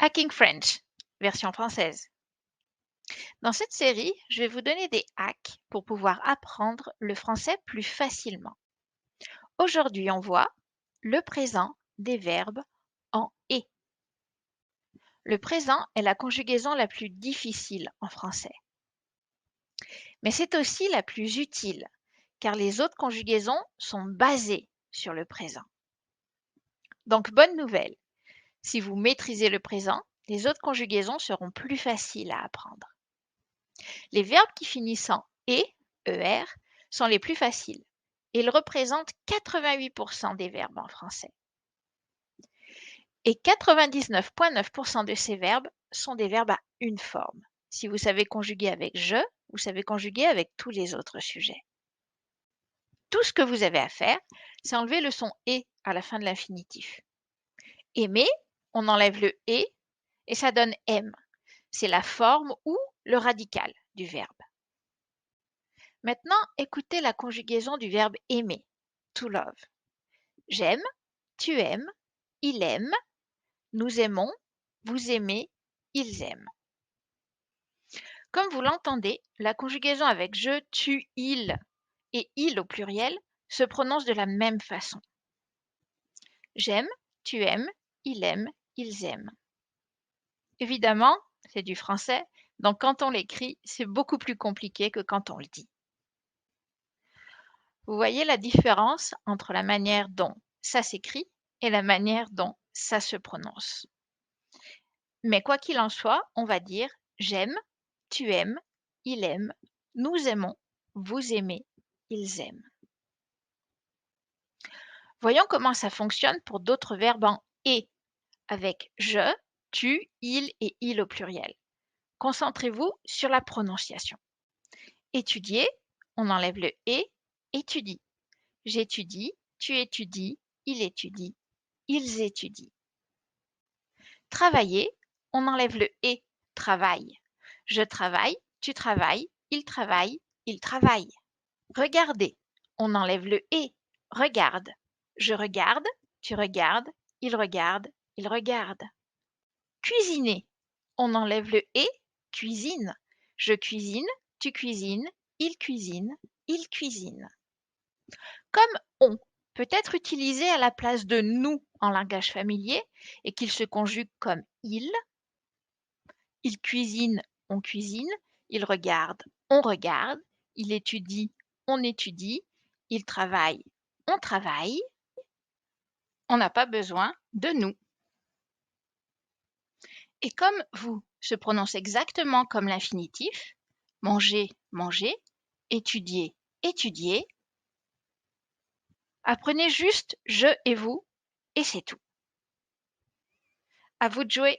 Hacking French, version française. Dans cette série, je vais vous donner des hacks pour pouvoir apprendre le français plus facilement. Aujourd'hui, on voit le présent des verbes en et. Le présent est la conjugaison la plus difficile en français. Mais c'est aussi la plus utile, car les autres conjugaisons sont basées sur le présent. Donc, bonne nouvelle, si vous maîtrisez le présent, les autres conjugaisons seront plus faciles à apprendre. Les verbes qui finissent en et, er, sont les plus faciles. Ils représentent 88% des verbes en français. Et 99,9% de ces verbes sont des verbes à une forme. Si vous savez conjuguer avec je, vous savez conjuguer avec tous les autres sujets. Tout ce que vous avez à faire, c'est enlever le son et à la fin de l'infinitif. Aimer, on enlève le et ça donne aime. C'est la forme ou le radical du verbe. Maintenant, écoutez la conjugaison du verbe aimer, to love. J'aime, tu aimes, il aime, nous aimons, vous aimez, ils aiment. Comme vous l'entendez, la conjugaison avec je, tu, il et il au pluriel se prononce de la même façon. J'aime, tu aimes, il aime, ils aiment. Évidemment, c'est du français, donc quand on l'écrit, c'est beaucoup plus compliqué que quand on le dit. Vous voyez la différence entre la manière dont ça s'écrit et la manière dont ça se prononce. Mais quoi qu'il en soit, on va dire j'aime, tu aimes, il aime, nous aimons, vous aimez, ils aiment. Voyons comment ça fonctionne pour d'autres verbes en et, avec je, tu, il et il au pluriel. Concentrez-vous sur la prononciation. Étudier, on enlève le et, étudie. J'étudie, tu étudies, il étudie, ils étudient. Travailler, on enlève le et, travaille. Je travaille, tu travailles, il travaille, il travaille. Regarder, on enlève le et, regarde. Je regarde, tu regardes, il regarde, il regarde. Cuisiner, on enlève le et, cuisine. Je cuisine, tu cuisines, il cuisine, il cuisine. Comme on peut être utilisé à la place de nous en langage familier et qu'il se conjugue comme il cuisine, on cuisine, il regarde, on regarde, il étudie, on étudie, il travaille, on travaille, on n'a pas besoin de nous. Et comme vous se prononce exactement comme l'infinitif, manger, manger, étudier, étudier, apprenez juste je et vous et c'est tout. À vous de jouer.